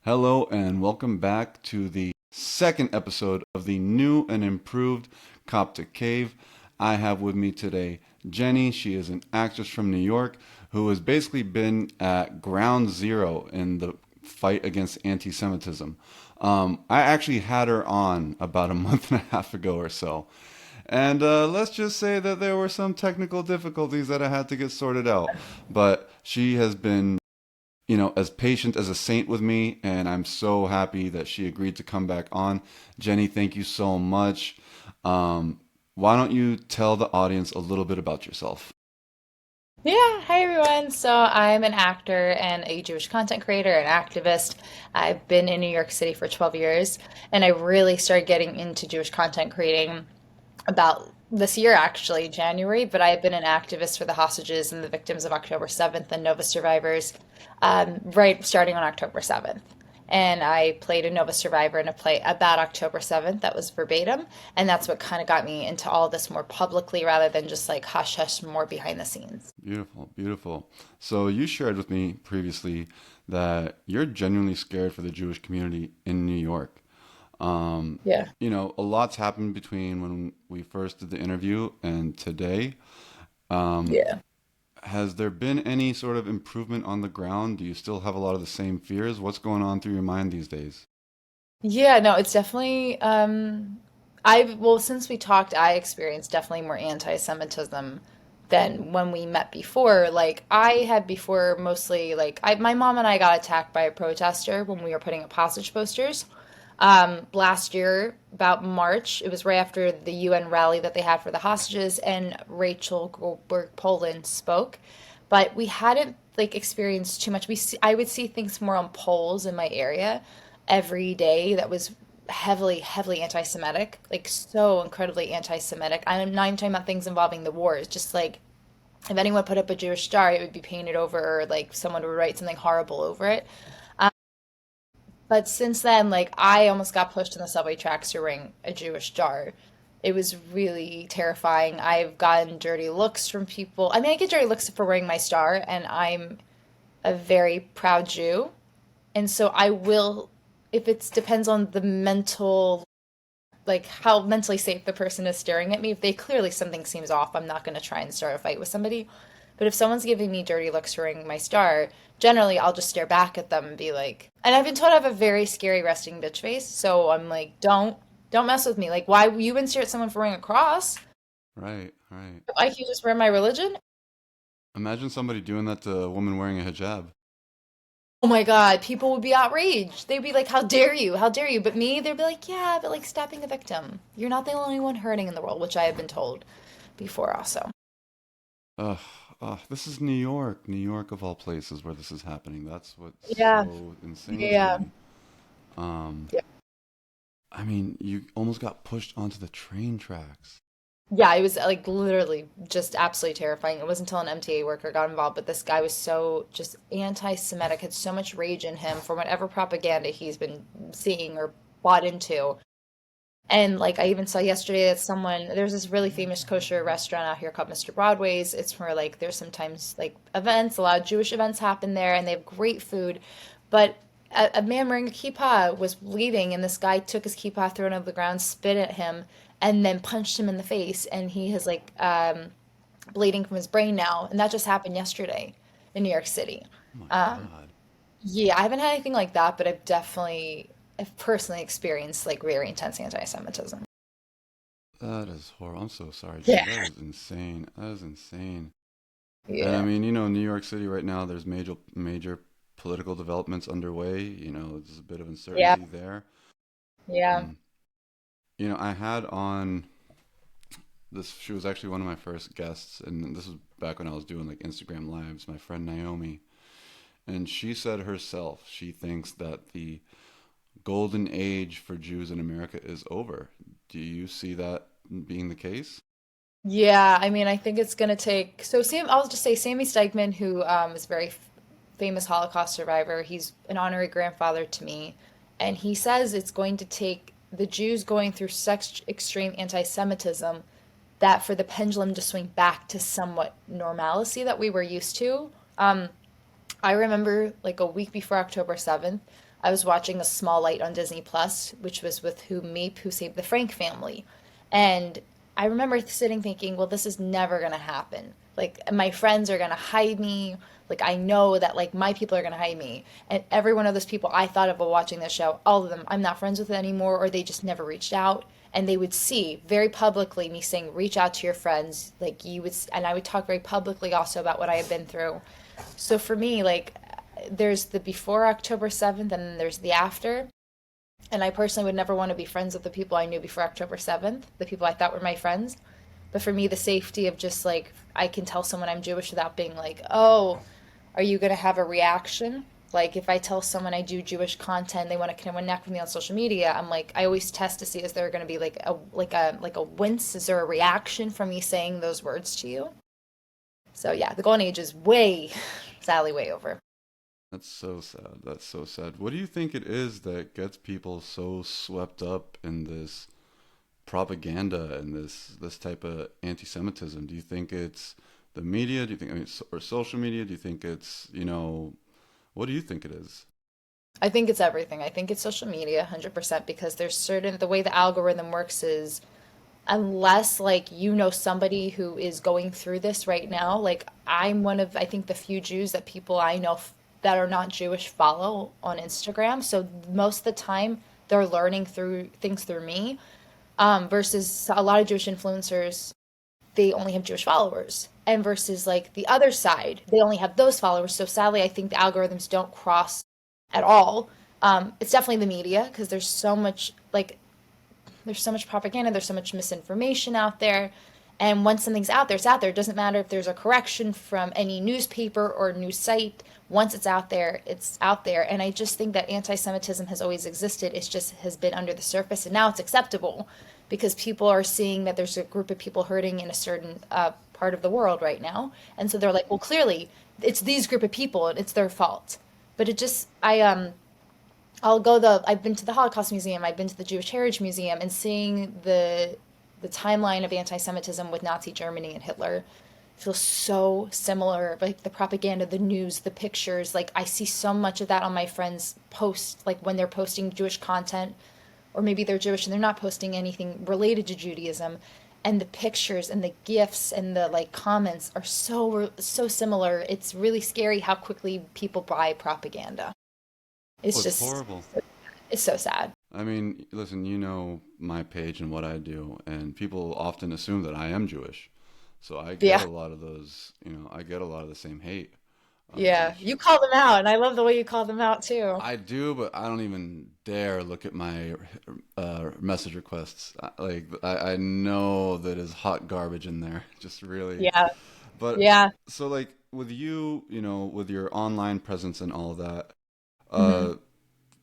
Hello and welcome back to the second episode of the new and improved Coptic Cave. I have with me today Jenny. She is an actress from New York who has basically been at ground zero in the fight against anti-Semitism. I actually had her on about a month and a half ago or so. And let's just say that there were some technical difficulties that I had to get sorted out. But she has been as patient as a saint with me, and I'm so happy that she agreed to come back on. Jenny, thank you so much. Why don't you tell the audience a little bit about yourself? Yeah, hi everyone. So I'm an actor and a Jewish content creator and activist. I've been in New York City for 12 years, and I really started getting into Jewish content creating about this year, actually, January. But I have been an activist for the hostages and the victims of October 7th and Nova survivors, right starting on October 7th. And I played a Nova survivor in a play about October 7th that was verbatim. And that's what kind of got me into all this more publicly rather than just like hush hush more behind the scenes. Beautiful, beautiful. So you shared with me previously that you're genuinely scared for the Jewish community in New York. Yeah. A lot's happened between when we first did the interview and today. Um, Yeah. has there been any sort of improvement on the ground? Do you still have a lot of the same fears? What's going on through your mind these days? Yeah, no, it's definitely since we talked, I experienced definitely more anti-Semitism than when we met before. Like I had before mostly my mom and I got attacked by a protester when we were putting up hostage posters. Last year, about March, it was right after the UN rally that they had for the hostages, and Rachel Goldberg Poland spoke. But we hadn't like experienced too much. I would see things more on polls in my area every day that was heavily anti-Semitic, like so incredibly anti-Semitic. I'm not even talking about things involving the wars, just like if anyone put up a Jewish star, it would be painted over, or like someone would write something horrible over it. But since then, like I almost got pushed in the subway tracks to ring a Jewish jar. It was really terrifying. I've gotten dirty looks from people. I mean, I get dirty looks for wearing my star, and I'm a very proud Jew. And so I will, if it depends on the mental, like how mentally safe the person is staring at me. If they clearly something seems off, I'm not going to try and start a fight with somebody. But if someone's giving me dirty looks for ringing my star, generally I'll just stare back at them and be like, and I've been told I have a very scary resting bitch face. So I'm like, don't mess with me. Like, why you wouldn't stare at someone for wearing a cross? Right, right. I can just wear my religion. Imagine somebody doing that to a woman wearing a hijab. Oh my God, people would be outraged. They'd be like, how dare you? How dare you? But me, they'd be like, yeah, but like stabbing a victim. You're not the only one hurting in the world, which I have been told before also. Ugh, this is New York, New York of all places where this is happening. That's what's Yeah, so insane to yeah. me. Um, Yeah. I mean, you almost got pushed onto the train tracks. Yeah, it was like literally just absolutely terrifying. It wasn't until an MTA worker got involved, but this guy was so just anti-Semitic, had so much rage in him for whatever propaganda he's been seeing or bought into. And like I even saw yesterday that there's this really famous kosher restaurant out here called Mr. Broadway's. It's where like there's sometimes like events, a lot of Jewish events happen there, and they have great food. But a man wearing a kippah was leaving, and this guy took his kippah, threw it on the ground, spit at him, and then punched him in the face. And he has bleeding from his brain now, and that just happened yesterday in New York City. Oh my Um, God. yeah, I haven't had anything like that, but I've personally experienced like very intense anti-Semitism. That is horrible. I'm so sorry, Jenny. Yeah. That is insane. That is insane. And I Yeah. mean, New York City right now, there's major political developments underway. There's a bit of Yeah. uncertainty there. Yeah. Um, I had on this, she was actually one of my first guests, and this was back when I was doing like Instagram lives, my friend Naomi. And she said herself, she thinks that the golden age for Jews in America is over. Do you see that being the case? Yeah. I mean, I think it's gonna take. So Sam, I'll just say Sammy Steigman, who is a very famous Holocaust survivor. He's an honorary grandfather to me, and he says it's going to take the Jews going through such extreme anti-Semitism that for the pendulum to swing back to somewhat normalcy that we were used to. I remember like a week before October 7th, I was watching A Small Light on Disney Plus, which was with Who Meep, Who Saved the Frank Family. And I remember sitting thinking, well, this is never going to happen. Like, my friends are going to hide me. Like, I know that, like, my people are going to hide me. And every one of those people I thought of while watching this show, all of them, I'm not friends with anymore, or they just never reached out. And they would see very publicly me saying, reach out to your friends. Like, you would, and I would talk very publicly also about what I had been through. So for me, like, there's the before October 7th and then there's the after. And I personally would never want to be friends with the people I knew before October 7th, the people I thought were my friends. But for me, the safety of just like, I can tell someone I'm Jewish without being like, oh, are you going to have a reaction? Like if I tell someone I do Jewish content, they want to connect with me on social media. I'm like, I always test to see is there going to be like a wince? Is there a reaction from me saying those words to you? So yeah, the golden age is way, sadly, way over. That's so sad. That's so sad. What do you think it is that gets people so swept up in this propaganda and this type of anti-Semitism? Do you think it's the media? Do you think, I mean, or social media? Do you think it's, what do you think it is? I think it's everything. I think it's social media, 100%, because there's certain, the way the algorithm works is unless like you know somebody who is going through this right now, like I'm one of I think the few Jews that people I know that are not Jewish follow on Instagram. So most of the time they're learning through things through me, versus a lot of Jewish influencers, they only have Jewish followers. And versus like the other side, they only have those followers. So sadly, I think the algorithms don't cross at all. It's definitely the media because there's so much propaganda, there's so much misinformation out there. And once something's out there, it's out there. It doesn't matter if there's a correction from any newspaper or news site. Once it's out there, it's out there. And I just think that anti Semitism has always existed. It's just has been under the surface. And now it's acceptable because people are seeing that there's a group of people hurting in a certain part of the world right now. And so they're like, well, clearly it's these group of people and it's their fault. But it just, I've been to the Holocaust Museum, I've been to the Jewish Heritage Museum, and seeing the timeline of anti-Semitism with Nazi Germany and Hitler feels so similar. Like the propaganda, the news, the pictures, like I see so much of that on my friends' posts, like when they're posting Jewish content, or maybe they're Jewish and they're not posting anything related to Judaism. And the pictures and the gifs and the like comments are so similar. It's really scary how quickly people buy propaganda. Oh, It's it's just, horrible. it's so sad. I mean, listen, you know my page and what I do, and people often assume that I am Jewish. So I get Yeah. a lot of those, I get a lot of the same hate. Yeah. Which You call them out, and I love the way you call them out too. I do, but I don't even dare look at my message requests. I know that is hot garbage in there, just really. Yeah. But Yeah. so like with you, with your online presence and all that, hmm uh,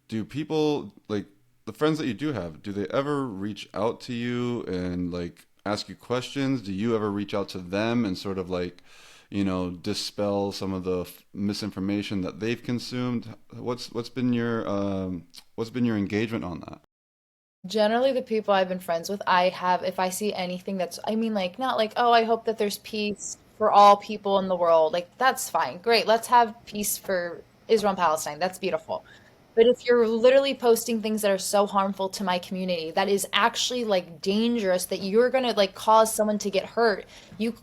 do people like the friends that you do have, do they ever reach out to you and like ask you questions? Do you ever reach out to them and sort of like, dispel some of the misinformation that they've consumed? What's been your engagement on that? Generally, the people I've been friends with, I have, if I see anything that's, I mean, like, not like, oh, I hope that there's peace for all people in the world. Like, that's fine. Great. Let's have peace for Israel and Palestine. That's beautiful. But if you're literally posting things that are so harmful to my community, that is actually like dangerous, that you're gonna like cause someone to get hurt.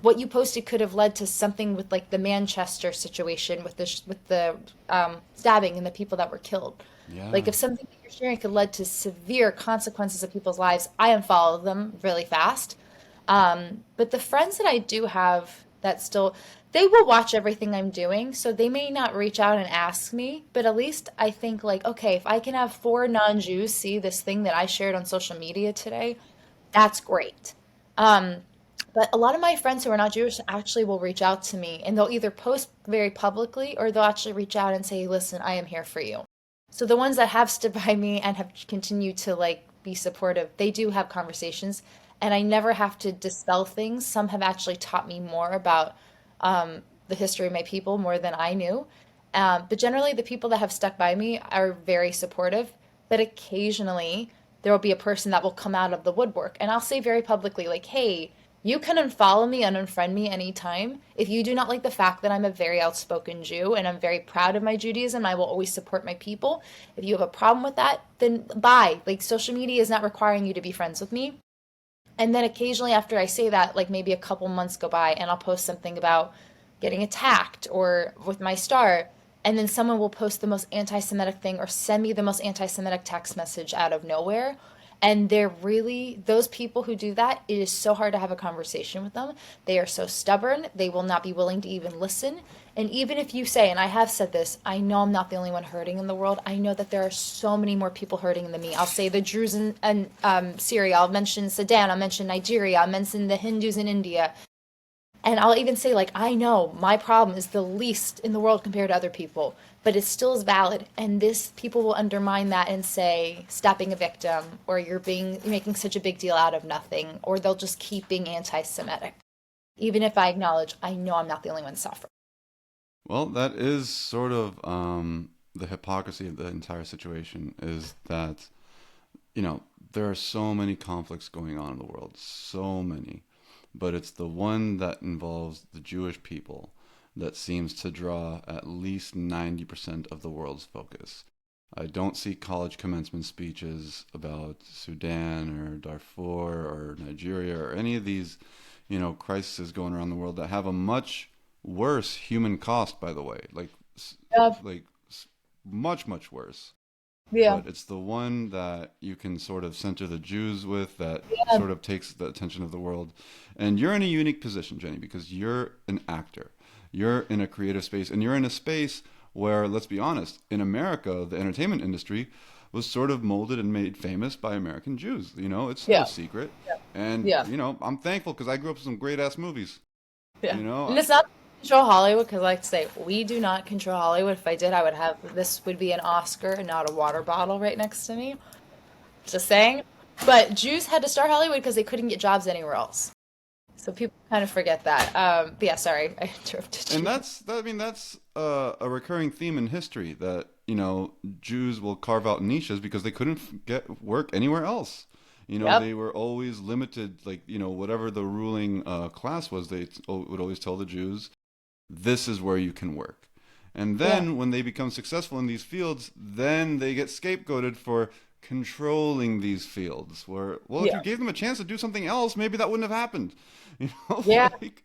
What you posted could have led to something with like the Manchester situation with the stabbing and the people that were killed. Like Yeah. if something that you're sharing could lead to severe consequences of people's lives, I unfollow them really fast. But the friends that I do have that still, they will watch everything I'm doing, so they may not reach out and ask me, but at least I think like, okay, if I can have four non-Jews see this thing that I shared on social media today, that's great. Um, but a lot of my friends who are not Jewish actually will reach out to me and they'll either post very publicly or they'll actually reach out and say, listen, I am here for you. So the ones that have stood by me and have continued to like be supportive, they do have conversations and I never have to dispel things. Some have actually taught me more about the history of my people more than I knew. But generally, the people that have stuck by me are very supportive. But occasionally, there will be a person that will come out of the woodwork, and I'll say very publicly, like, "Hey, You can unfollow me and unfriend me anytime. If you do not like the fact that I'm a very outspoken Jew and I'm very proud of my Judaism, I will always support my people. If you have a problem with that, then bye. Like, social media is not requiring you to be friends with me. And then occasionally after I say that, like maybe a couple months go by and I'll post something about getting attacked or with my star. And then someone will post the most anti Semitic thing or send me the most anti Semitic text message out of nowhere. And they're really, those people who do that, it is so hard to have a conversation with them. They are so stubborn. They will not be willing to even listen. And even if you say, and I have said this, I know I'm not the only one hurting in the world. I know that there are so many more people hurting than me. I'll say the Druze in Syria. I'll mention Sudan. I'll mention Nigeria. I'll mention the Hindus in India. And I'll even say, like, I know my problem is the least in the world compared to other people, but it still is valid. And this people will undermine that and say, stop being a victim, or you're making such a big deal out of nothing, or they'll just keep being anti-Semitic. Even if I acknowledge, I know I'm not the only one suffering. Well, that is sort of the hypocrisy of the entire situation is that, there are so many conflicts going on in the world, so many, but it's the one that involves the Jewish people that seems to draw at least 90% of the world's focus. I don't see college commencement speeches about Sudan or Darfur or Nigeria or any of these, crises going around the world that have a much worse human cost, by the way, Yeah, like much, much worse. yeah, But it's the one that you can sort of center the Jews with that yeah, sort of takes the attention of the world. And you're in a unique position, Jenny, because you're an actor. You're in a creative space, and you're in a space where, let's be honest, in America, the entertainment industry was sort of molded and made famous by American Jews. It's no yeah, secret. And, yeah, I'm thankful because I grew up with some great ass movies. yeah. You know, And it's not control Hollywood, because, like I say, we do not control Hollywood. If I did, I would have this would be an Oscar and not a water bottle right next to me. Just saying. But Jews had to start Hollywood because they couldn't get jobs anywhere else. So people kind of forget that. But yeah, sorry, I interrupted and you. that's a recurring theme in history that Jews will carve out niches because they couldn't get work anywhere else. Yep. They were always limited, like whatever the ruling class was, they would always tell the Jews, this is where you can work. And Yeah. then when they become successful in these fields, then they get scapegoated for controlling these fields. Where, well, if you Yeah. gave them a chance to do something else, maybe that wouldn't have happened. Yeah. Like,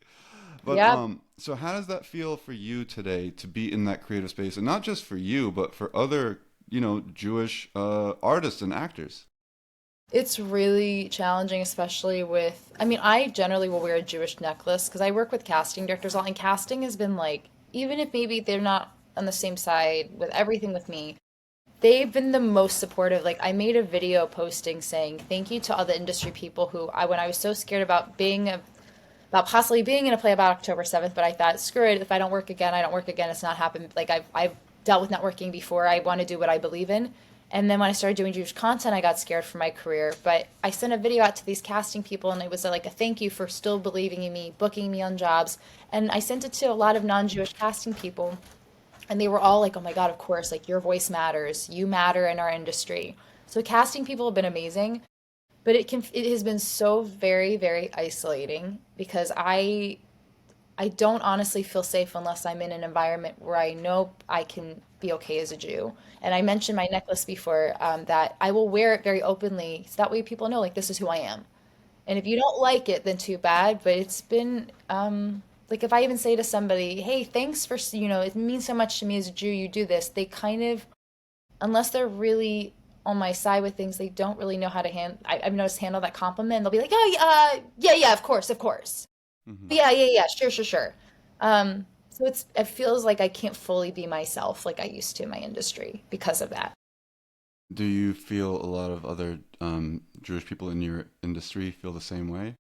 but Yeah. so how does that feel for you today to be in that creative space, and not just for you, but for other, Jewish artists and actors? It's really challenging, especially with, I mean, I generally will wear a Jewish necklace because I work with casting directors a lot, and casting has been like, even if maybe they're not on the same side with everything with me, they've been the most supportive. Like, I made a video posting saying thank you to all the industry people who when I was so scared about about possibly being in a play about October 7th, but I thought, screw it, if I don't work again, I don't work again. It's not happened. Like, I've dealt with networking before. I want to do what I believe in. And then when I started doing Jewish content, I got scared for my career. But I sent a video out to these casting people, and it was like a thank you for still believing in me, booking me on jobs. And I sent it to a lot of non-Jewish casting people, and they were all like, oh my God, of course, like your voice matters. You matter in our industry. So casting people have been amazing, but it has been so very, very isolating because I don't honestly feel safe unless I'm in an environment where I know I can be okay as a Jew. And I mentioned my necklace before, that I will wear it very openly, so that way people know, like, this is who I am. And if you don't like it, then too bad. But it's been, like, if I even say to somebody, hey, thanks for, it means so much to me as a Jew, you do this, they kind of, unless they're really on my side with things, they don't really know how to I've noticed handle that compliment. They'll be like, oh, yeah, yeah, of course, of course. Hmm. Yeah, yeah, yeah, sure, sure, sure. So it feels like I can't fully be myself like I used to in my industry because of that. Do you feel a lot of other Jewish people in your industry feel the same way?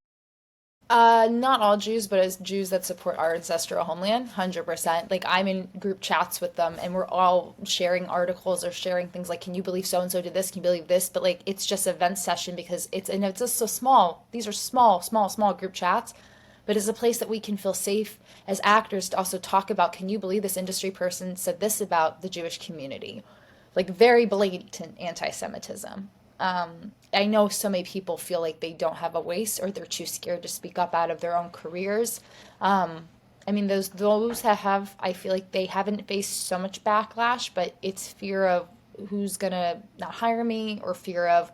Not all Jews, but as Jews that support our ancestral homeland, 100%. Like, I'm in group chats with them, and we're all sharing articles or sharing things like, can you believe so and so did this? Can you believe this? But like, it's just a vent session because it's just so small. These are small, small, small group chats, but it's a place that we can feel safe as actors to also talk about, can you believe this industry person said this about the Jewish community? Like, very blatant anti-Semitism. I know so many people feel like they don't have a voice or they're too scared to speak up out of their own careers. I mean, those that have, I feel like they haven't faced so much backlash, but it's fear of who's gonna not hire me or fear of,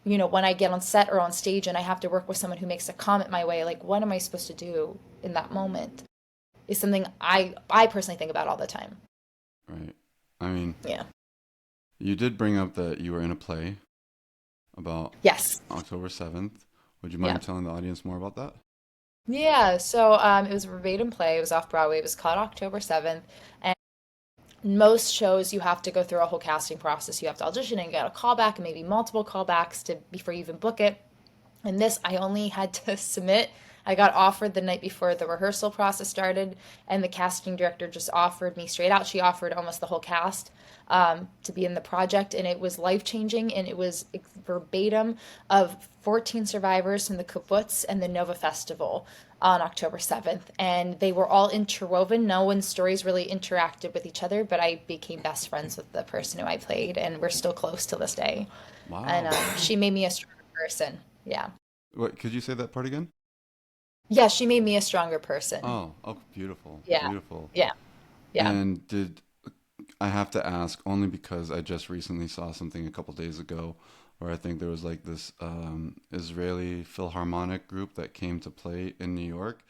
when I get on set or on stage and I have to work with someone who makes a comment my way, like what am I supposed to do in that moment? Is something I personally think about all the time. Right. I mean, Yeah. you did bring up that you were in a play about Yes. October 7th. Would you Yeah. mind telling the audience more about that? Yeah. So it was a verbatim play. It was off Broadway. It was called October 7th. And most shows you have to go through a whole casting process. You have to audition and get a callback and maybe multiple callbacks to before you even book it. And this, I only had to submit. I got offered the night before the rehearsal process started, and the casting director just offered me straight out. She offered almost the whole cast to be in the project, and it was life changing. And it was verbatim of 14 survivors from the kibbutz and the Nova Festival on October 7th. And they were all interwoven. No one's stories really interacted with each other, but I became best friends with the person who I played, and we're still close to this day. And Wow. she made me a stronger person. Yeah. What, could you say that part again? Yeah, she made me a stronger person. Oh, oh, beautiful, Yeah. beautiful. Yeah. Yeah. And did I have to ask only because I just recently saw something a couple days ago where I think there was like this Israeli Philharmonic group that came to play in New York,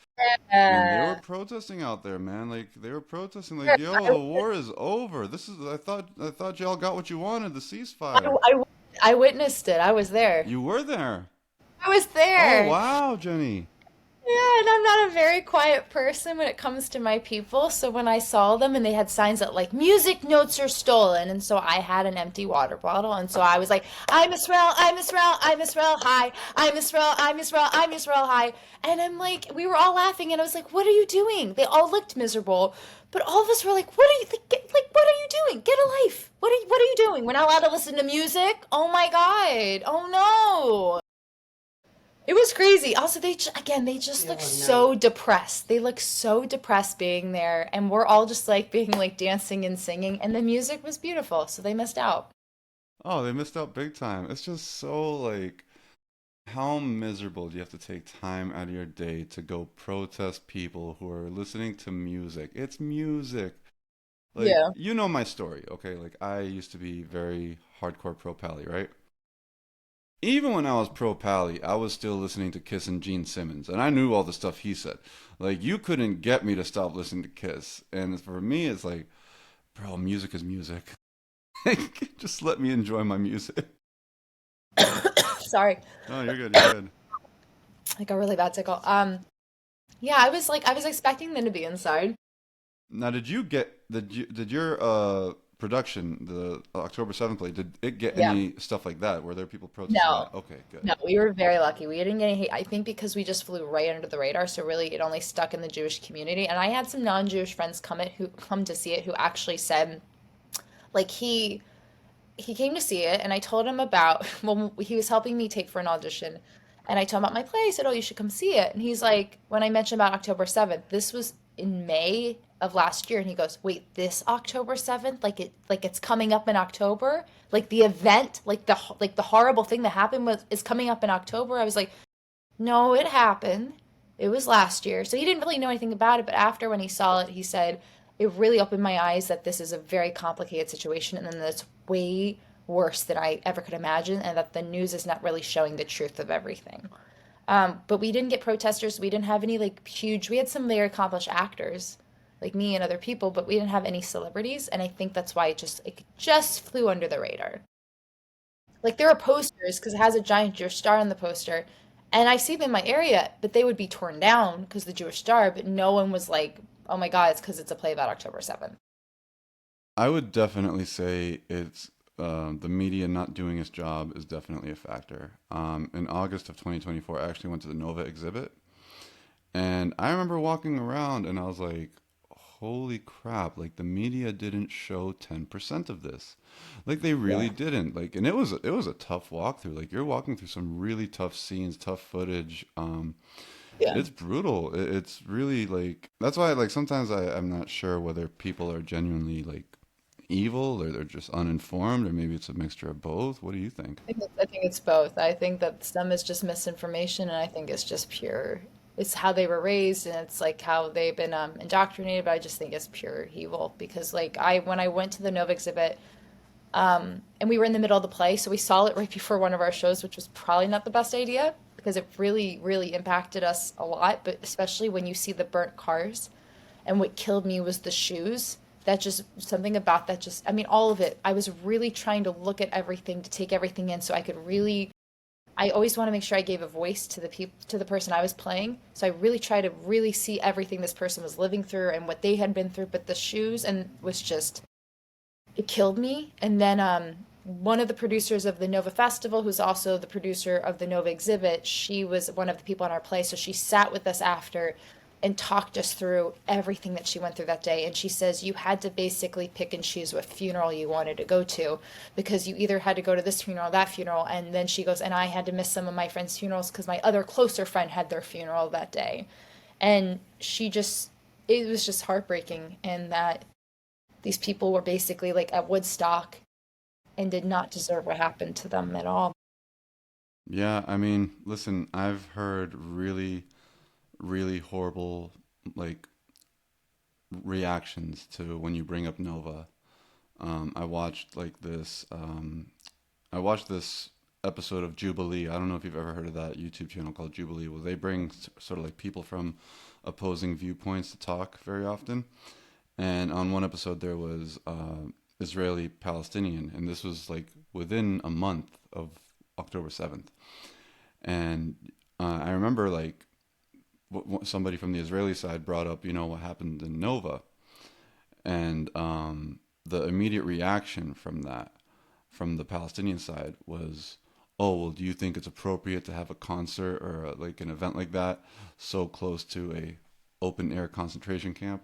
and they were Uh, protesting out there, man. Like they were protesting, like, "Yo, the war is over. This is I thought y'all got what you wanted, the I, ceasefire." I, I witnessed it. I was there. You were there. I was Oh, there. wow, Jenny. Yeah, and I'm not a very quiet person when it comes to my people. So when I saw them and they had signs that like music notes are stolen, and so I had an empty water bottle, and so I was like, I'm Israel, I'm Israel, I'm Israel, hi, I'm Israel, I'm Israel, I'm Israel, hi. And I'm like, we were all laughing, and I was like, what are you doing? They all looked miserable, but all of us were like, what are you like? What are you doing? Get a life. What are you doing? We're not allowed to listen to music. Oh my God. Oh no. It was crazy. Also, again, they just look so depressed. They look so depressed being there, and we're all just like being like dancing and singing, and the music was beautiful, so they missed out. Oh, they missed out big time. It's just so like, how miserable do you have to take time out of your day to go protest people who are listening to music? It's music. Like, Yeah. you know my story, okay? Like, I used to be very hardcore pro Pally, right? Even when I was pro Pally, I was still listening to Kiss and Gene Simmons, and I knew all the stuff he said. Like, you couldn't get me to stop listening to Kiss. And for me, it's like, bro, music is music. Just let me enjoy my music. Sorry, No, you're good, you're good. like a really bad tickle. Yeah, I was expecting them to be inside. Now, did your production, the October 7th play, did it get Yeah. any stuff like that? Were there people protesting No. that? Okay, good. No, we were very lucky. We didn't get any hate. I think because we just flew right under the radar, so really it only stuck in the Jewish community. And I had some non-Jewish friends come to see it who actually said like he came to see it and I told him about well he was helping me tape for an audition and I told him about my play. I said, "Oh, you should come see it." And he's like, when I mentioned about October 7th, this was in May of last year, and he goes, "Wait, this October 7th? Like it's coming up in October? Like the event, like the horrible thing that happened was is coming up in October?" I was like, "No, it happened. It was last year." So he didn't really know anything about it, but after when he saw it, he said, "It really opened my eyes that this is a very complicated situation and then that's way worse than I ever could imagine and that the news is not really showing the truth of everything." But we didn't get protesters. We didn't have any like huge, we had some very accomplished actors like me and other people, but we didn't have any celebrities. And I think that's why it just flew under the radar. Like there are posters because it has a giant Jewish star on the poster, and I see them in my area, but they would be torn down because the Jewish star. But no one was like, "Oh my God, it's because it's a play about October 7th." I would definitely say it's the media not doing its job is definitely a factor. In August of 2024, I actually went to the Nova exhibit, and I remember walking around and I was like, holy crap, like the media didn't show 10% of this. Like they really Yeah. didn't. Like, and it was a tough walkthrough. Like you're walking through some really tough scenes, tough footage. Yeah. It's brutal. It's really like that's why like sometimes I'm not sure whether people are genuinely like evil, or they're just uninformed, or maybe it's a mixture of both? What do you think? I think it's both. I think that some is just misinformation, and I think it's just pure. It's how they were raised, and it's like how they've been indoctrinated. But I just think it's pure evil because, like, when I went to the Nova exhibit, and we were in the middle of the play, so we saw it right before one of our shows, which was probably not the best idea because it really, really impacted us a lot. But especially when you see the burnt cars, and what killed me was the shoes. That just something about that just, I mean, all of it. I was really trying to look at everything to take everything in so I could really, I always want to make sure I gave a voice to the people, to the person I was playing. So I really try to really see everything this person was living through and what they had been through. But the shoes and was just, it killed me. And then one of the producers of the Nova Festival, who's also the producer of the Nova exhibit, she was one of the people in our play. So she sat with us after and talked us through everything that she went through that day. And she says you had to basically pick and choose what funeral you wanted to go to because you either had to go to this funeral, that funeral. And then she goes, and I had to miss some of my friends' funerals because my other closer friend had their funeral that day. And she just, it was just heartbreaking. And that these people were basically like at Woodstock and did not deserve what happened to them at all. Yeah, I mean, listen, I've heard really horrible like reactions to when you bring up Nova. I watched I watched this episode of Jubilee. I don't know if you've ever heard of that YouTube channel called Jubilee. Well, they bring sort of like people from opposing viewpoints to talk very often. And on one episode, there was Israeli Palestinian, and this was like within a month of October 7th. And I remember like somebody from the Israeli side brought up, what happened in Nova, and the immediate reaction from that, from the Palestinian side, was, "Oh, well, do you think it's appropriate to have a concert or like an event like that so close to a open air concentration camp?"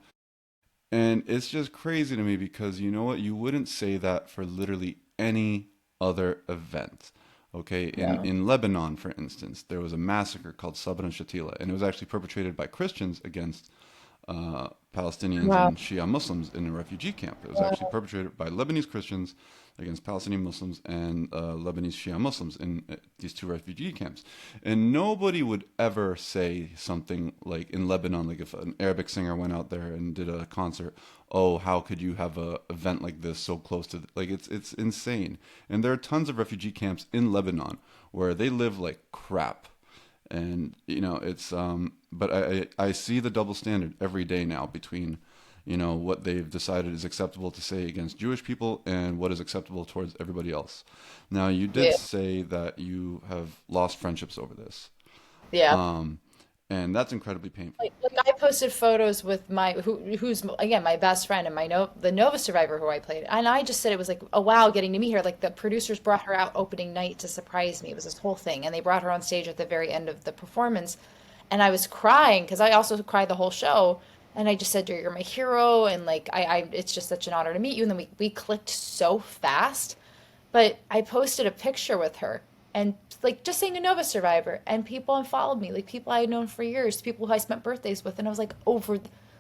And it's just crazy to me because you know what? You wouldn't say that for literally any other event. Okay, No. in Lebanon, for instance, there was a massacre called Sabra and Shatila, and it was actually perpetrated by Christians against Palestinians Wow. and Shia Muslims in a refugee camp. It was actually perpetrated by Lebanese Christians against Palestinian Muslims and Lebanese Shia Muslims in these two refugee camps. And nobody would ever say something like in Lebanon, like if an Arabic singer went out there and did a concert, "Oh, how could you have a event like this so close to like it's insane." And there are tons of refugee camps in Lebanon where they live like crap, and it's but I see the double standard every day now between what they've decided is acceptable to say against Jewish people and what is acceptable towards everybody else. Now, you did Yeah. say that you have lost friendships over this, Yeah. um and that's incredibly painful. Like I posted photos with my who's again my best friend and my no the Nova survivor who I played, and I just said it was like a wow getting to meet her. Like the producers brought her out opening night to surprise me. It was this whole thing, and they brought her on stage at the very end of the performance, and I was crying because I also cried the whole show. And I just said to her, "You're my hero," and like it's just such an honor to meet you. And then we clicked so fast, but I posted a picture with her and like just saying a Nova survivor, and people unfollowed me, like people I had known for years, people who I spent birthdays with, and I was like, over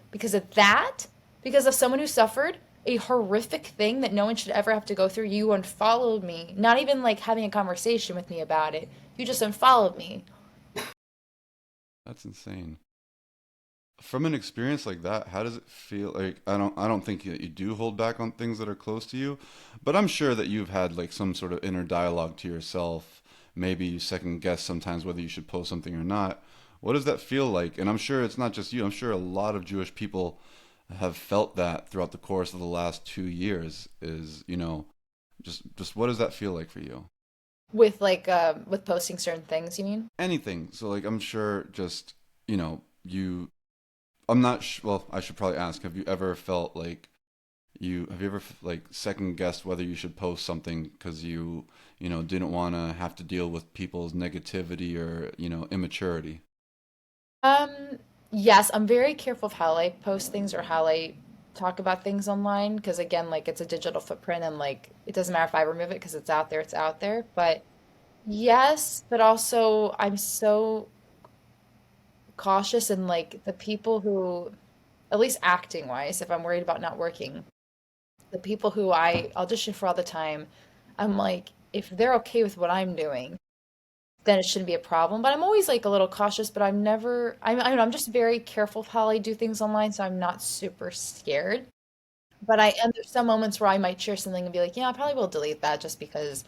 because of that, because of someone who suffered a horrific thing that no one should ever have to go through, you unfollowed me, not even like having a conversation with me about it. You just unfollowed me. That's insane. From an experience like that, how does it feel? Like, I don't think that you do hold back on things that are close to you, but I'm sure that you've had like some sort of inner dialogue to yourself. Maybe you second guess sometimes whether you should post something or not. What does that feel like? And I'm sure it's not just you. I'm sure a lot of Jewish people have felt that throughout the course of the last 2 years. Is just what does that feel like for you? With posting certain things, you mean? Anything. So like I'm sure just you. I'm not. Well, I should probably ask. Have you ever felt like have you ever like second guessed whether you should post something because you didn't want to have to deal with people's negativity or immaturity? Um, yes, I'm very careful of how I post things or how I talk about things online because again, like it's a digital footprint and like it doesn't matter if I remove it because it's out there, it's out there. But yes, but also I'm so cautious and like the people who, at least acting wise, if I'm worried about not working, The people who I audition for all the time, I'm like, if they're okay with what I'm doing, then it shouldn't be a problem. But I'm always like a little cautious, but I'm never, I don't know, I'm just very careful of how I do things online, so I'm not super scared. But there's some moments where I might share something and be like, yeah, I probably will delete that just because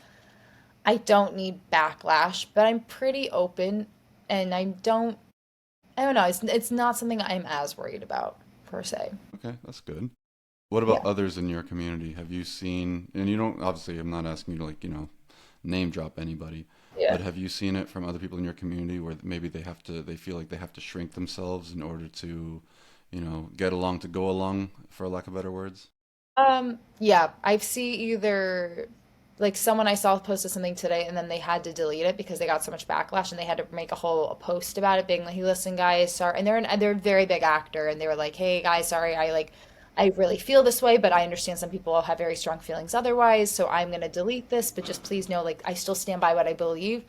I don't need backlash, but I'm pretty open and I don't know, it's not something I'm as worried about per se. Okay, that's good. What Yeah. about others in your community? Have you seen, and you don't, obviously, I'm not asking you to like, name drop anybody, Yeah. but have you seen it from other people in your community where maybe they feel like they have to shrink themselves in order to, get along to go along, for lack of better words? Yeah, I've seen either like someone I saw posted something today and then they had to delete it because they got so much backlash and they had to make a whole post about it being like, hey, listen, guys, sorry. And they're a very big actor and they were like, hey, guys, sorry, I really feel this way, but I understand some people have very strong feelings otherwise, so I'm gonna delete this, but just please know, like, I still stand by what I believe.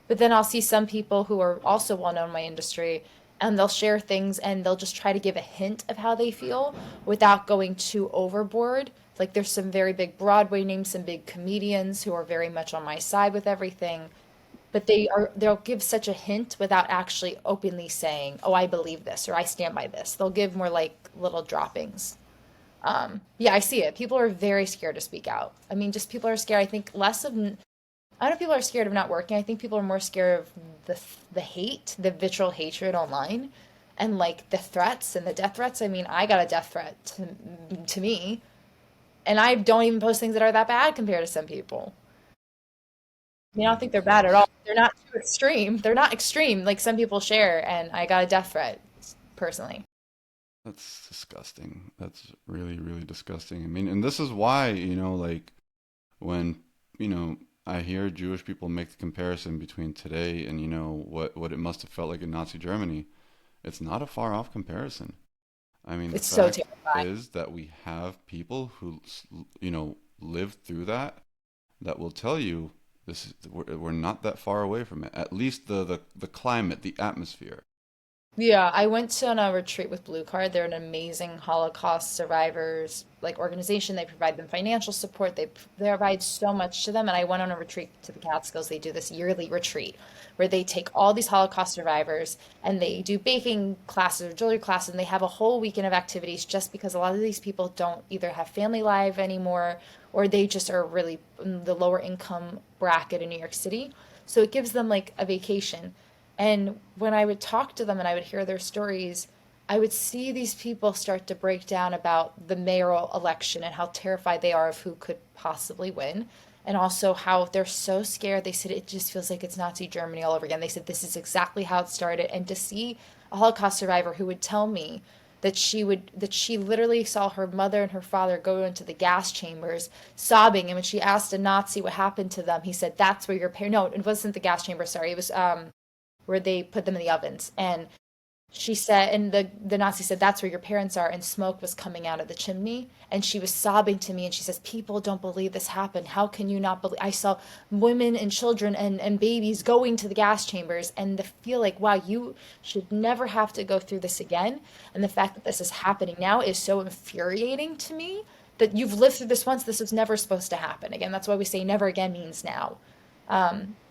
But then I'll see some people who are also well known in my industry and they'll share things and they'll just try to give a hint of how they feel without going too overboard. Like there's some very big Broadway names, some big comedians who are very much on my side with everything, but they'll give such a hint without actually openly saying, "Oh, I believe this" or "I stand by this." They'll give more like little droppings. Yeah, I see it. People are very scared to speak out. I mean, just people are scared. I think less of I don't know if people are scared of not working. I think people are more scared of the hate, the vitriol hatred online, and like the threats and the death threats. I mean, I got a death threat to me, and I don't even post things that are that bad compared to some people. I mean, I Yeah, don't think they're bad at all. They're not too extreme. They're not extreme like some people share, and I got a death threat personally. that's disgusting. That's really, really disgusting. I mean, and this is why, like when, you know, I hear Jewish people make the comparison between today and, what it must have felt like in Nazi Germany. It's not a far off comparison. I mean, the It's so fact terrifying. is that we have people who, lived through that will tell you we're not that far away from it. At least the climate, the atmosphere. Yeah, I went to on a retreat with Blue Card. They're an amazing Holocaust survivors like organization. They provide them financial support. They provide so much to them. And I went on a retreat to the Catskills. They do this yearly retreat where they take all these Holocaust survivors and they do baking classes or jewelry classes, and they have a whole weekend of activities just because a lot of these people don't either have family life anymore or they just are really in the lower income bracket in New York City. So it gives them like a vacation. And when I would talk to them and I would hear their stories, I would see these people start to break down about the mayoral election and how terrified they are of who could possibly win. And also how they're so scared. They said it just feels like it's Nazi Germany all over again. They said this is exactly how it started. And to see a Holocaust survivor who would tell me that she literally saw her mother and her father go into the gas chambers sobbing, and when she asked a Nazi what happened to them, he said, "That's where your parents." No, it wasn't the gas chamber. Sorry, it was where they put them in the ovens. And she said, and the Nazi said, "That's where your parents are." And smoke was coming out of the chimney. And she was sobbing to me. And she says, "People don't believe this happened. How can you not believe?" I saw women and children and babies going to the gas chambers and the feel like, wow, you should never have to go through this again. And the fact that this is happening now is so infuriating to me that you've lived through this once. This was never supposed to happen again. That's why we say never again means now.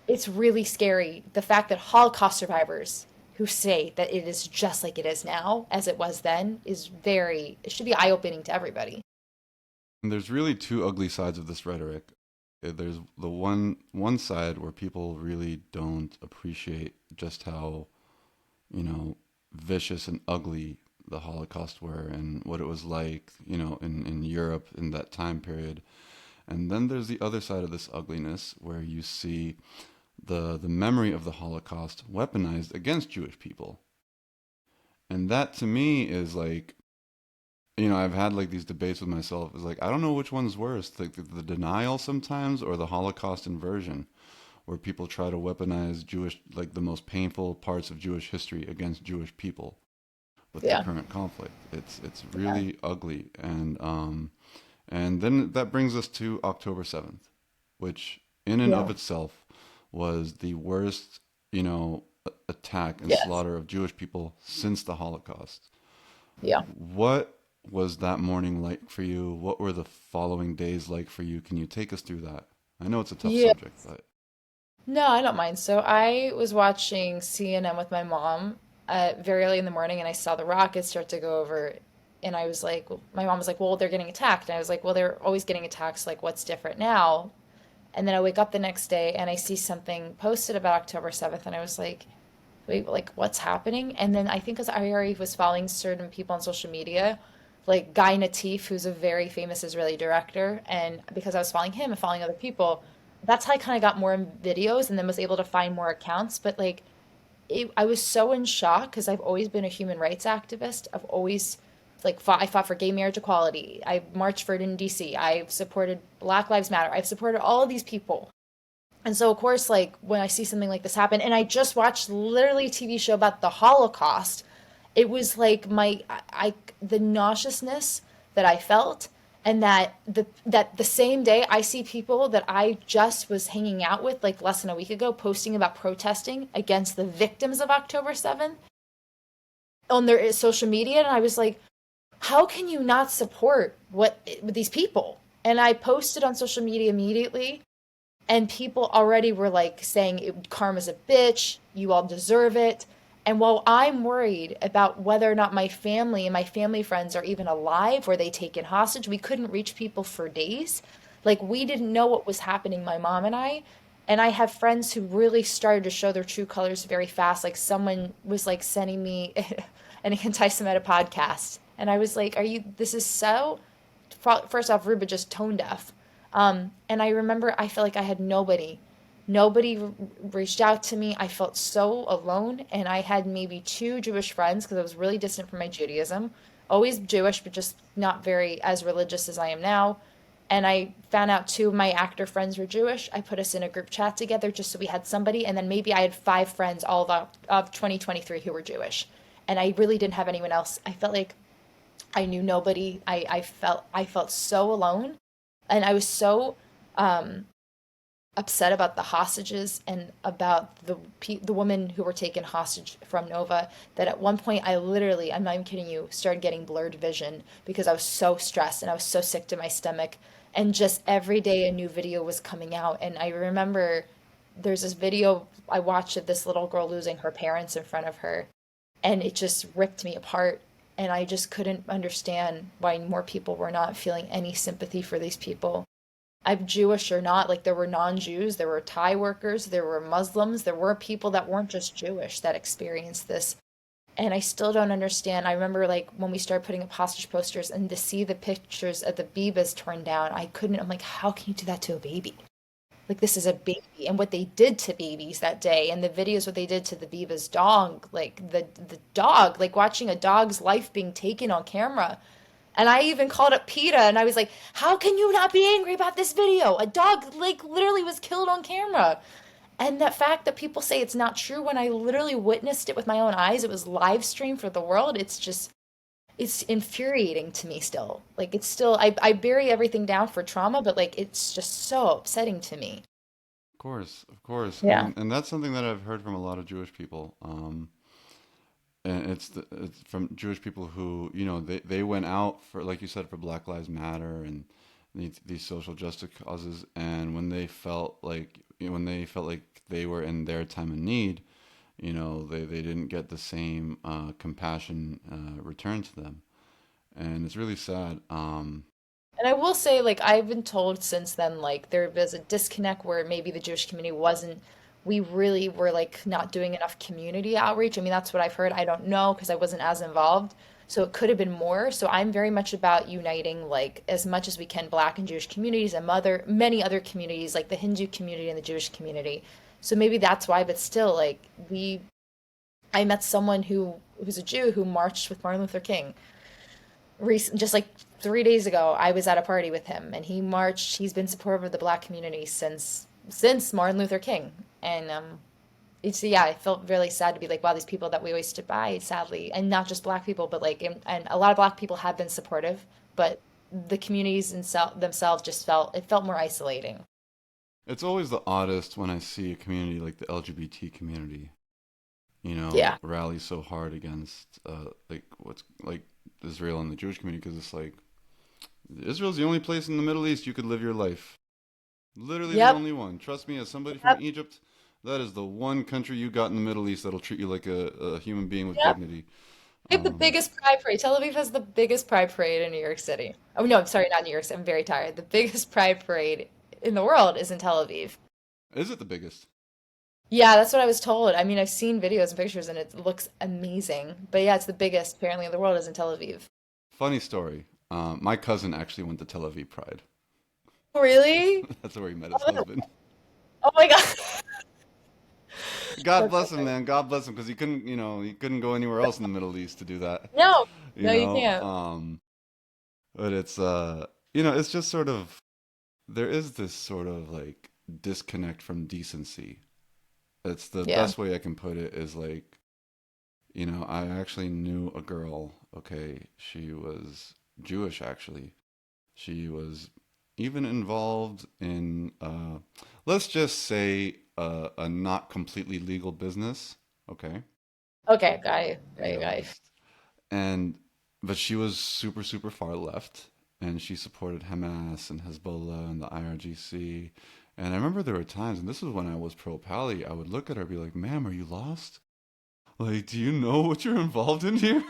It's really scary. The fact that Holocaust survivors who say that it is just like it is now, as it was then, it should be eye opening to everybody. And there's really two ugly sides of this rhetoric. There's the one side where people really don't appreciate just how, you know, vicious and ugly the Holocaust were and what it was like, in Europe in that time period. And then there's the other side of this ugliness where you see the memory of the Holocaust weaponized against Jewish people. And that to me is like, I've had like these debates with myself. It's like I don't know which one's worse, like the denial sometimes or the Holocaust inversion, where people try to weaponize Jewish, like the most painful parts of Jewish history against Jewish people with the Yeah. current conflict. It's Yeah. really ugly, and then that brings us to October 7th, which in and of Yeah. itself was the worst, attack and Yes. slaughter of Jewish people since the Holocaust. Yeah. What was that morning like for you? What were the following days like for you? Can you take us through that? I know it's a tough Yeah. subject, but No, I don't mind. So I was watching CNN with my mom very early in the morning, and I saw the rockets start to go over, and I was like, my mom was like, "Well, they're getting attacked," and I was like, "Well, they're always getting attacked. So, like, what's different now?" And then I wake up the next day and I see something posted about October 7th, and I was like, "Wait, like, what's happening?" And then I think because I already was following certain people on social media, like Guy Natif, who's a very famous Israeli director, and because I was following him and following other people, that's how I kind of got more videos and then was able to find more accounts. But like, I was so in shock because I've always been a human rights activist. I've always I fought for gay marriage equality. I marched for it in DC. I've supported Black Lives Matter. I've supported all of these people. And so, of course, like when I see something like this happen, and I just watched literally a TV show about the Holocaust, it was like the nauseousness that I felt, and that the same day I see people that I just was hanging out with like less than a week ago posting about protesting against the victims of October 7th on their social media, and I was like, how can you not support what these people? And I posted on social media immediately, and people already were like saying karma's a bitch, you all deserve it. And while I'm worried about whether or not my family and my family friends are even alive, were they taken hostage, we couldn't reach people for days. Like we didn't know what was happening, my mom and I. And I have friends who really started to show their true colors very fast. Like someone was like sending me an anti-Semitic podcast, and I was like, "Are you? This is so." First off, rude, but just tone deaf. And I remember I felt like I had nobody. Nobody reached out to me. I felt so alone. And I had maybe two Jewish friends because I was really distant from my Judaism. Always Jewish, but just not very as religious as I am now. And I found out two of my actor friends were Jewish. I put us in a group chat together just so we had somebody. And then maybe I had five friends all of 2023 who were Jewish. And I really didn't have anyone else. I felt like I knew nobody. I felt so alone, and I was so um, upset about the hostages and about the women who were taken hostage from Nova that at one point I literally, I'm not even kidding you, started getting blurred vision because I was so stressed and I was so sick to my stomach, and just every day a new video was coming out. And I remember there's this video I watched of this little girl losing her parents in front of her, and it just ripped me apart. And I just couldn't understand why more people were not feeling any sympathy for these people. I'm Jewish or not, like there were non-Jews, there were Thai workers, there were Muslims, there were people that weren't just Jewish that experienced this. And I still don't understand. I remember like when we started putting up hostage posters and to see the pictures of the Bibas torn down, I couldn't, I'm like, how can you do that to a baby? Like this is a baby, and what they did to babies that day, and the videos what they did to the Viva's dog, like the dog, like watching a dog's life being taken on camera. And I even called up PETA and I was like, how can you not be angry about this video? A dog like literally was killed on camera. And the fact that people say it's not true when I literally witnessed it with my own eyes, it was live streamed for the world. It's infuriating to me still. Like it's still I bury everything down for trauma, but like it's just so upsetting to me. of course, Yeah. and that's something that I've heard from a lot of Jewish people. And it's from Jewish people who, you know, they went out for, like you said, for Black Lives Matter and these social justice causes, and when they felt like, you know, when they felt like they were in their time of need, you know, they didn't get the same compassion returned to them, and it's really sad. And I will say, like, I've been told since then, like, there was a disconnect where maybe the Jewish community wasn't, we really were, like, not doing enough community outreach. I mean, that's what I've heard. I don't know because I wasn't as involved. So it could have been more. So I'm very much about uniting, like, as much as we can, Black and Jewish communities and many other communities, like the Hindu community and the Jewish community. So maybe that's why, but still, like, I met someone who's a Jew who marched with Martin Luther King just like 3 days ago. I was at a party with him, and he marched. He's been supportive of the Black community since Martin Luther King, and it's yeah. I felt really sad to be like, wow, these people that we always stood by, sadly, and not just Black people, but like, and a lot of Black people have been supportive, but the communities themselves just felt more isolating. It's always the oddest when I see a community like the LGBT community, you know, Yeah. rally so hard against like what's like Israel and the Jewish community because it's like Israel's the only place in the Middle East you could live your life. Literally the Yep. only one. Trust me, as somebody from Yep. Egypt, that is the one country you got in the Middle East that'll treat you like a human being with Yep. dignity. We have the Um, biggest pride parade. Tel Aviv has the biggest pride parade in New York City. Oh no, I'm sorry, not New York City. I'm very tired. The biggest pride parade in the world is in Tel Aviv. is it the biggest? Yeah, that's what I was told. I mean, I've seen videos and pictures and it looks amazing. But yeah, it's the biggest apparently in the world is in Tel Aviv. Funny story. My cousin actually went to Tel Aviv Pride. Really? That's where he met his Oh, husband. oh my God. God That's so bless him, funny. man. God bless him, because he couldn't go anywhere else in the Middle East to do that. No, You no, you know, can't. but it's it's just sort of there is this sort of like disconnect from decency. It's the Yeah. best way I can put it is like, I actually knew a girl, okay, she was Jewish actually. She was even involved in, let's just say, a not completely legal business, okay, Okay, got you. Got you, got you. just, and, but she was super, super far left, and she supported Hamas and Hezbollah and the IRGC. And I remember there were times, and this was when I was pro-Pally, I would look at her and be like, ma'am, are you lost? Like, do you know what you're involved in here?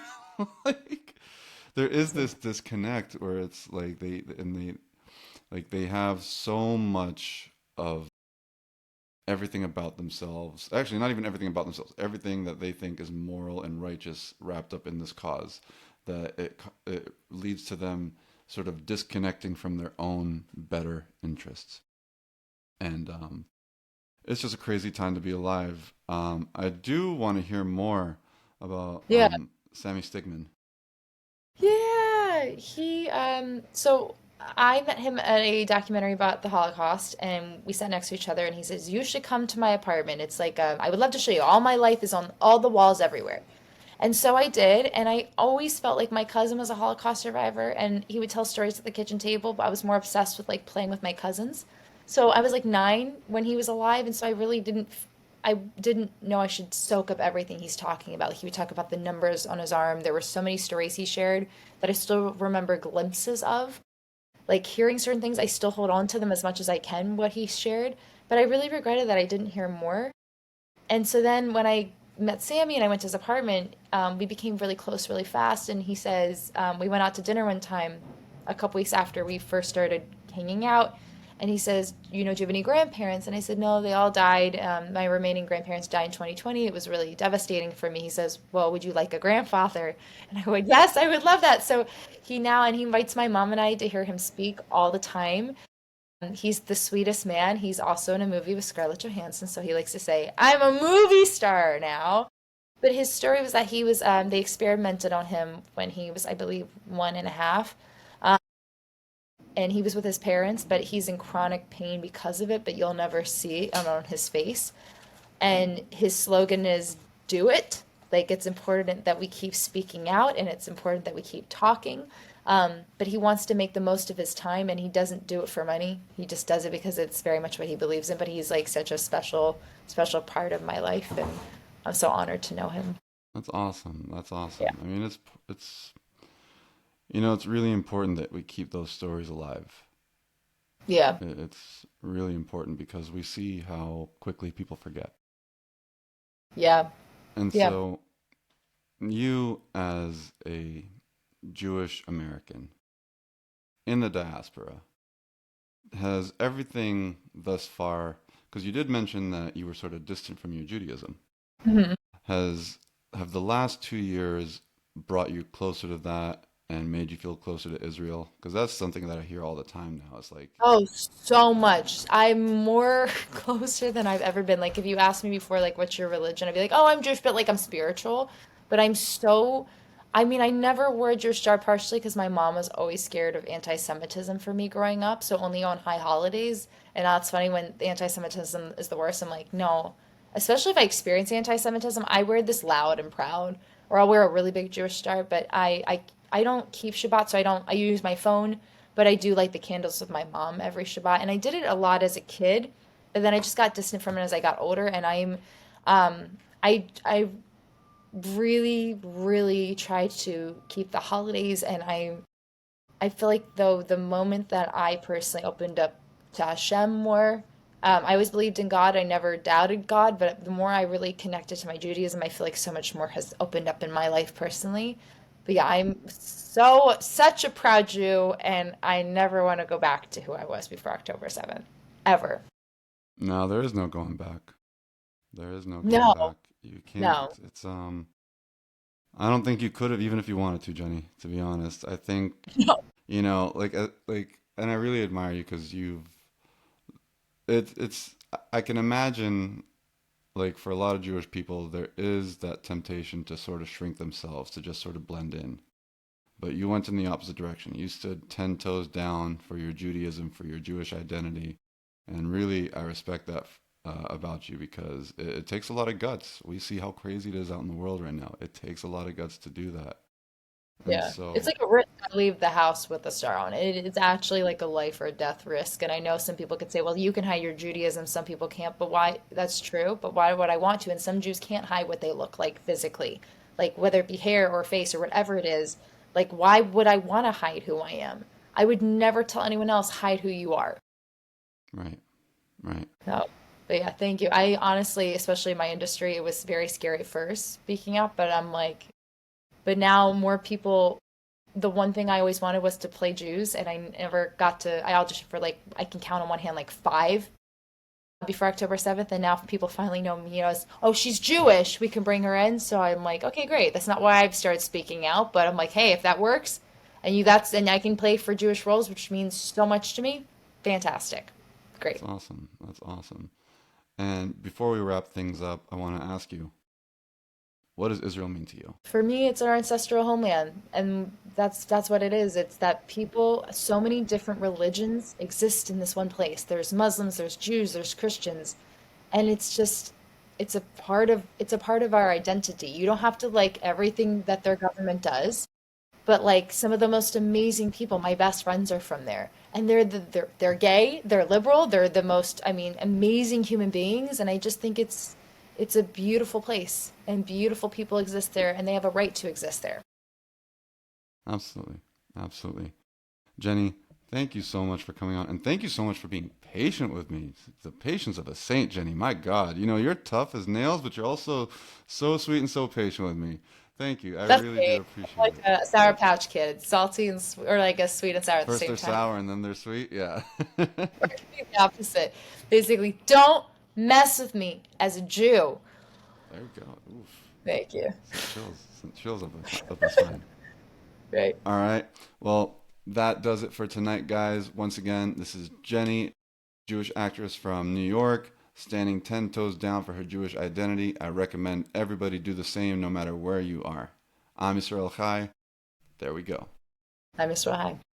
Like, there is this disconnect where it's like they have so much of everything about themselves. Actually, not even everything about themselves. Everything that they think is moral and righteous wrapped up in this cause that it leads to them sort of disconnecting from their own better interests. And it's just a crazy time to be alive. I do want to hear more about Yeah. Sammy Stigman. Yeah, so I met him at a documentary about the Holocaust and we sat next to each other and he says, "You should come to my apartment. It's like I would love to show you. All my life is on all the walls everywhere." And so I did, and I always felt like my cousin was a Holocaust survivor and he would tell stories at the kitchen table, but I was more obsessed with like playing with my cousins. So I was like 9 when he was alive, and so I didn't know I should soak up everything he's talking about. He would talk about the numbers on his arm. There were so many stories he shared that I still remember glimpses of. Like hearing certain things, I still hold on to them as much as I can, what he shared. But I really regretted that I didn't hear more. And so then when I met Sammy and I went to his apartment, we became really close really fast. And he says, we went out to dinner one time a couple weeks after we first started hanging out. And he says, do you have any grandparents? And I said, no, they all died. My remaining grandparents died in 2020. It was really devastating for me. He says, well, would you like a grandfather? And I would, yes, I would love that. So he invites my mom and I to hear him speak all the time. He's the sweetest man. He's also in a movie with Scarlett Johansson, so he likes to say, "I'm a movie star now." But his story was that they experimented on him when he was, I believe, 1.5, um, and he was with his parents, but he's in chronic pain because of it. But you'll never see it on his face. And his slogan is "Do it." Like it's important that we keep speaking out, and it's important that we keep talking. But he wants to make the most of his time, and he doesn't do it for money. He just does it because it's very much what he believes in. But he's like such a special, special part of my life, and I'm so honored to know him. That's awesome. That's Yeah. awesome. I mean, it's it's really important that we keep those stories alive. Yeah. It's really important because we see how quickly people forget. Yeah. And Yeah. so, you as a Jewish American in the diaspora, has everything thus far, because you did mention that you were sort of distant from your Judaism, Mhm. has have the last 2 years brought you closer to that and made you feel closer to Israel? Because that's something that I hear all the time now. It's like, Oh, so much. I'm more closer than I've ever been. Like, if you asked me before, like, what's your religion? I'd be like, oh, I'm Jewish, but like, I'm spiritual. But I mean, I never wore a Jewish jar partially because my mom was always scared of anti-Semitism for me growing up. So only on high holidays. And that's funny when the anti-Semitism is the worst. I'm like, no. Especially if I experience anti-Semitism, I wear this loud and proud, or I'll wear a really big Jewish star. But I don't keep Shabbat, so I use my phone, but I do light the candles with my mom every Shabbat, and I did it a lot as a kid, but then I just got distant from it as I got older, and I really, really try to keep the holidays, and I feel like though the moment that I personally opened up to Hashem more, I always believed in God. I never doubted God, but the more I really connected to my Judaism, I feel like so much more has opened up in my life personally. But yeah, I'm such a proud Jew, and I never want to go back to who I was before October 7th, ever. No, there is no going back. There is no going No, back. You can't. no, It's. I don't think you could have, even if you wanted to, Jenny. To be honest, I think no. and I really admire you because you've. It's. I can imagine, like, for a lot of Jewish people, there is that temptation to sort of shrink themselves, to just sort of blend in. But you went in the opposite direction. You stood 10 toes down for your Judaism, for your Jewish identity. And really, I respect that about you because it takes a lot of guts. We see how crazy it is out in the world right now. It takes a lot of guts to do that. And Yeah, it's so, like a risk to leave the house with a star on it. It's actually like a life or death risk. And I know some people could say, well, you can hide your Judaism, some people can't. But why? That's true. But why would I want to? And some Jews can't hide what they look like physically, like whether it be hair or face or whatever it is. Like, why would I want to hide who I am? I would never tell anyone else, hide who you are. right, right. No. But yeah, thank you. I honestly, especially in my industry, it was very scary at first speaking up, but I'm like, but now more people, the one thing I always wanted was to play Jews, and I never got to. I auditioned for like I can count on one hand like five before October 7th, and now people finally know me as oh she's Jewish, we can bring her in. So I'm like okay great. That's not why I've started speaking out, but I'm like hey if that works, and I can play for Jewish roles, which means so much to me. Fantastic, great. That's awesome. That's awesome. And before we wrap things up, I want to ask you, what does Israel mean to you? For me, it's our ancestral homeland, and that's what it is. It's that people, so many different religions exist in this one place. There's Muslims, there's Jews, there's Christians, and it's just it's a part of our identity. You don't have to like everything that their government does, but like some of the most amazing people, my best friends are from there. And they're gay, they're liberal, they're the most, I mean, amazing human beings. And I just think it's a beautiful place and beautiful people exist there and they have a right to exist there. Absolutely. Absolutely. Jenny, thank you so much for coming on, and thank you so much for being patient with me. The patience of a saint, Jenny. My God, you're tough as nails, but you're also so sweet and so patient with me. Thank you. I That's really do me. I'm appreciate like it. a Sour Patch Kid, salty or like a sweet and sour at the First same they're time. sour and then they're sweet. Yeah. The opposite. Basically, don't mess with me as a Jew. There you go. Oof. Thank you. Some chills up my spine. Right. All right. Well, that does it for tonight, guys. Once again, this is Jenny, Jewish actress from New York, standing 10 toes down for her Jewish identity. I recommend everybody do the same no matter where you are. I'm Israel Chai. There we go. I miss Rahai.